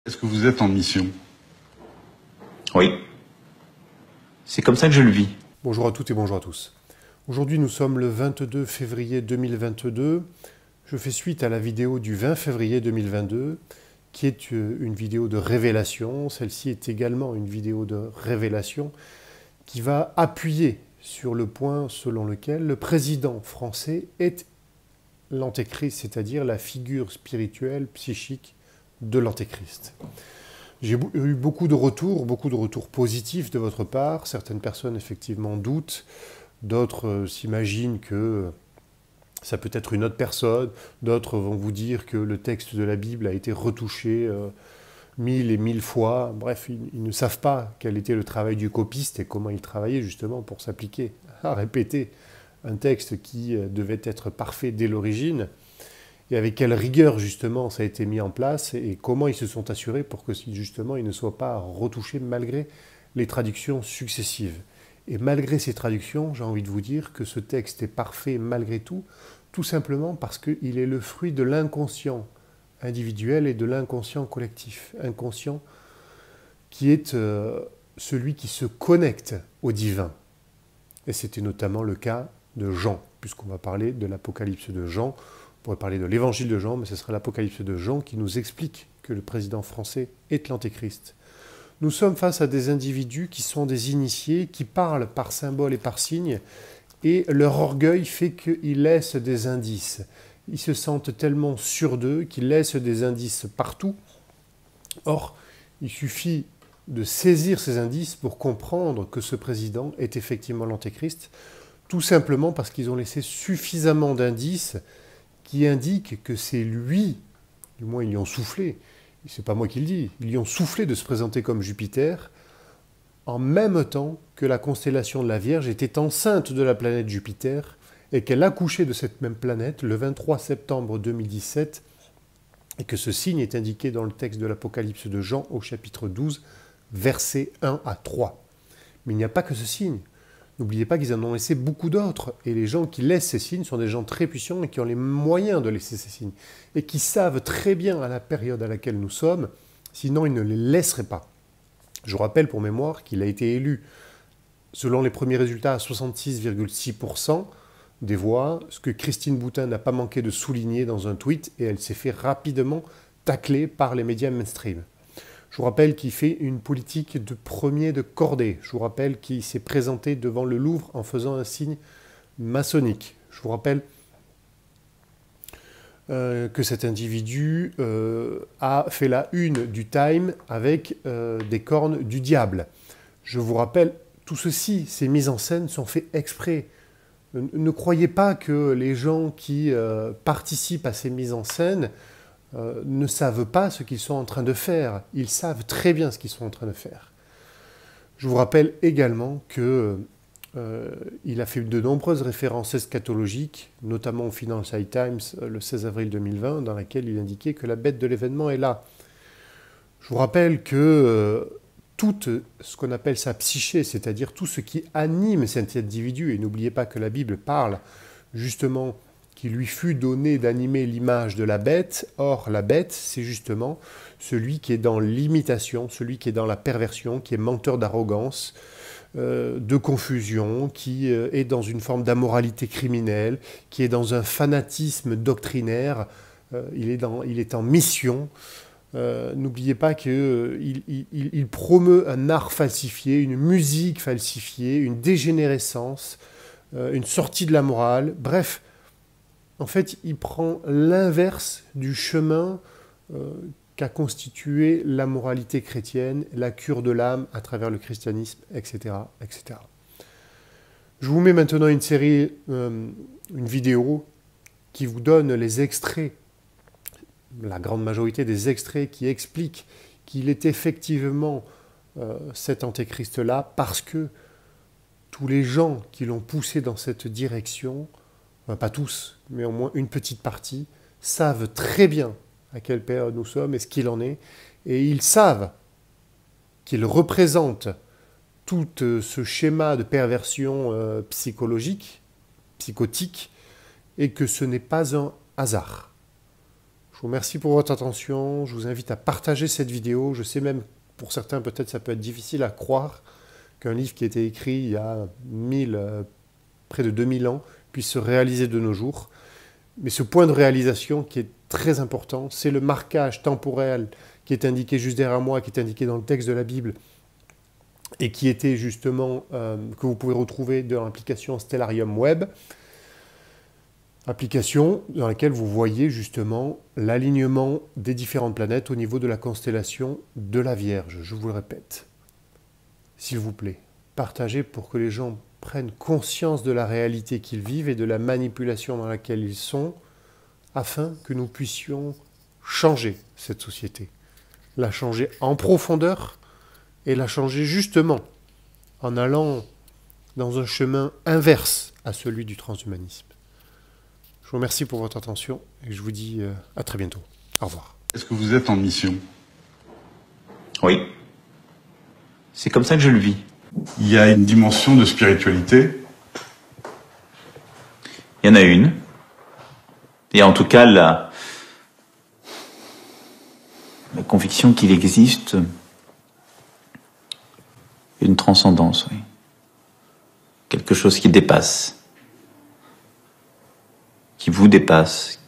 Est-ce que vous êtes en mission? Oui. C'est comme ça que je le vis. Bonjour à toutes et bonjour à tous. Aujourd'hui, nous sommes le 22 février 2022. Je fais suite à la vidéo du 20 février 2022, qui est une vidéo de révélation. Celle-ci est également une vidéo de révélation qui va appuyer sur le point selon lequel le président français est l'antéchrist, c'est-à-dire la figure spirituelle, psychique de l'antéchrist. J'ai eu beaucoup de retours positifs de votre part. Certaines personnes, effectivement, doutent. D'autres s'imaginent que ça peut être une autre personne. D'autres vont vous dire que le texte de la Bible a été retouché 1000 et 1000 fois. Bref, ils ne savent pas quel était le travail du copiste et comment il travaillait justement pour s'appliquer à répéter un texte qui devait être parfait dès l'origine. Et avec quelle rigueur, justement, ça a été mis en place et comment ils se sont assurés pour que, justement, il ne soit pas retouché malgré les traductions successives. Et malgré ces traductions, j'ai envie de vous dire que ce texte est parfait malgré tout simplement parce qu'il est le fruit de l'inconscient individuel et de l'inconscient collectif. Inconscient qui est celui qui se connecte au divin. Et c'était notamment le cas de Jean, puisqu'on va parler de l'Apocalypse de Jean. On pourrait parler de l'Évangile de Jean, mais ce sera l'Apocalypse de Jean qui nous explique que le président français est l'Antéchrist. Nous sommes face à des individus qui sont des initiés, qui parlent par symboles et par signes, et leur orgueil fait qu'ils laissent des indices. Ils se sentent tellement sûrs d'eux qu'ils laissent des indices partout. Or, il suffit de saisir ces indices pour comprendre que ce président est effectivement l'Antéchrist, tout simplement parce qu'ils ont laissé suffisamment d'indices qui indiquent que c'est lui, du moins ils lui ont soufflé, c'est pas moi qui le dis, ils lui ont soufflé de se présenter comme Jupiter, en même temps que la constellation de la Vierge était enceinte de la planète Jupiter, et qu'elle accouchait de cette même planète le 23 septembre 2017, et que ce signe est indiqué dans le texte de l'Apocalypse de Jean au chapitre 12, versets 1 à 3. Mais il n'y a pas que ce signe. N'oubliez pas qu'ils en ont laissé beaucoup d'autres. Et les gens qui laissent ces signes sont des gens très puissants et qui ont les moyens de laisser ces signes. Et qui savent très bien à la période à laquelle nous sommes, sinon ils ne les laisseraient pas. Je vous rappelle pour mémoire qu'il a été élu, selon les premiers résultats, à 66,6% des voix, ce que Christine Boutin n'a pas manqué de souligner dans un tweet, et elle s'est fait rapidement tacler par les médias mainstream. Je vous rappelle qu'il fait une politique de premier de cordée. Je vous rappelle qu'il s'est présenté devant le Louvre en faisant un signe maçonnique. Je vous rappelle que cet individu a fait la une du Time avec des cornes du diable. Je vous rappelle, tout ceci, ces mises en scène sont faites exprès. Ne croyez pas que les gens qui participent à ces mises en scène ne savent pas ce qu'ils sont en train de faire. Ils savent très bien ce qu'ils sont en train de faire. Je vous rappelle également qu'il a fait de nombreuses références eschatologiques, notamment au Financial Times le 16 avril 2020, dans laquelle il indiquait que la bête de l'événement est là. Je vous rappelle que tout ce qu'on appelle sa psyché, c'est-à-dire tout ce qui anime cet individu, et n'oubliez pas que la Bible parle justement qu'il lui fut donné d'animer l'image de la bête. Or, la bête, c'est justement celui qui est dans l'imitation, celui qui est dans la perversion, qui est menteur d'arrogance, de confusion, qui est dans une forme d'amoralité criminelle, qui est dans un fanatisme doctrinaire, il est en mission. N'oubliez pas qu'il promeut un art falsifié, une musique falsifiée, une dégénérescence, une sortie de la morale, bref. En fait, il prend l'inverse du chemin qu'a constitué la moralité chrétienne, la cure de l'âme à travers le christianisme, etc., etc. Je vous mets maintenant une série, une vidéo qui vous donne les extraits, la grande majorité des extraits qui expliquent qu'il est effectivement cet antéchrist-là parce que tous les gens qui l'ont poussé dans cette direction, pas tous, mais au moins une petite partie, savent très bien à quelle période nous sommes et ce qu'il en est. Et ils savent qu'il représente tout ce schéma de perversion psychologique, psychotique, et que ce n'est pas un hasard. Je Je vous remercie pour votre attention. Je vous invite à partager cette vidéo. Je sais même, pour certains, peut-être ça peut être difficile à croire qu'un livre qui a été écrit il y a près de 2000 ans puisse se réaliser de nos jours. Mais ce point de réalisation qui est très important, c'est le marquage temporel qui est indiqué juste derrière moi, qui est indiqué dans le texte de la Bible, et qui était justement, que vous pouvez retrouver dans l'application Stellarium Web, application dans laquelle vous voyez justement l'alignement des différentes planètes au niveau de la constellation de la Vierge. Je vous le répète, s'il vous plaît, partagez pour que les gens prennent conscience de la réalité qu'ils vivent et de la manipulation dans laquelle ils sont, afin que nous puissions changer cette société, la changer en profondeur et la changer justement en allant dans un chemin inverse à celui du transhumanisme. Je vous remercie pour votre attention et je vous dis à très bientôt. Au revoir. Est-ce que vous êtes en mission? Oui. C'est comme ça que je le vis. Il y a une dimension de spiritualité? Il y en a une. Et en tout cas, la conviction qu'il existe une transcendance, oui. Quelque chose qui dépasse. Qui vous dépasse,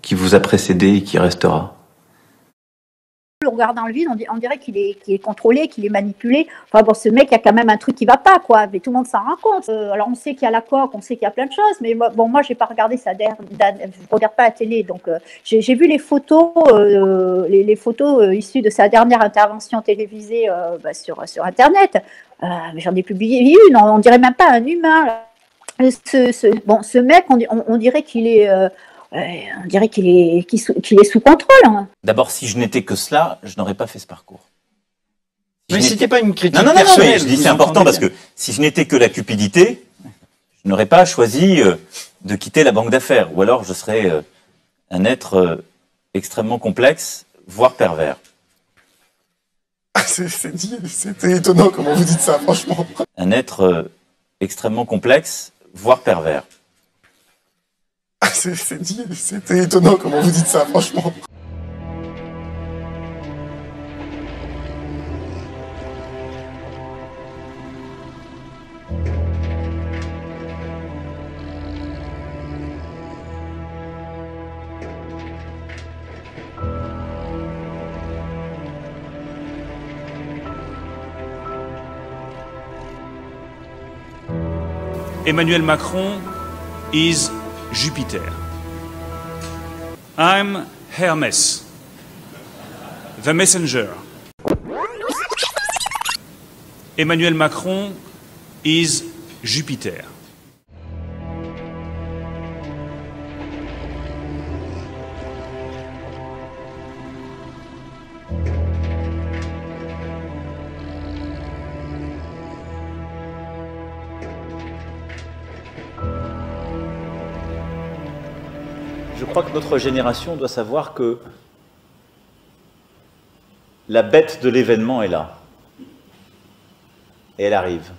qui vous a précédé et qui restera. Le regard dans le vide, on dirait qu'il est contrôlé, qu'il est manipulé. Enfin bon, ce mec, il y a quand même un truc qui va pas, quoi. Mais tout le monde s'en rend compte. Alors on sait qu'il y a la coque, on sait qu'il y a plein de choses, mais moi j'ai pas regardé je regarde pas la télé, donc j'ai vu les photos, les photos issues de sa dernière intervention télévisée sur Internet. Mais j'en ai publié une. On dirait même pas un humain. Là. Ce mec, on dirait qu'il est. On dirait qu'il est sous contrôle. Hein. D'abord, si je n'étais que cela, je n'aurais pas fait ce parcours. Mais c'était pas une critique non, personnelle. mais je dis c'est important parce que si je n'étais que la cupidité, je n'aurais pas choisi de quitter la banque d'affaires. Ou alors je serais un être extrêmement complexe, voire pervers. C'était étonnant comment vous dites ça, franchement. Un être extrêmement complexe, voire pervers. C'était étonnant comment vous dites ça, franchement. Emmanuel Macron is Jupiter. I'm Hermes, the messenger. Emmanuel Macron is Jupiter. Je crois que notre génération doit savoir que la bête de l'événement est là. Et elle arrive.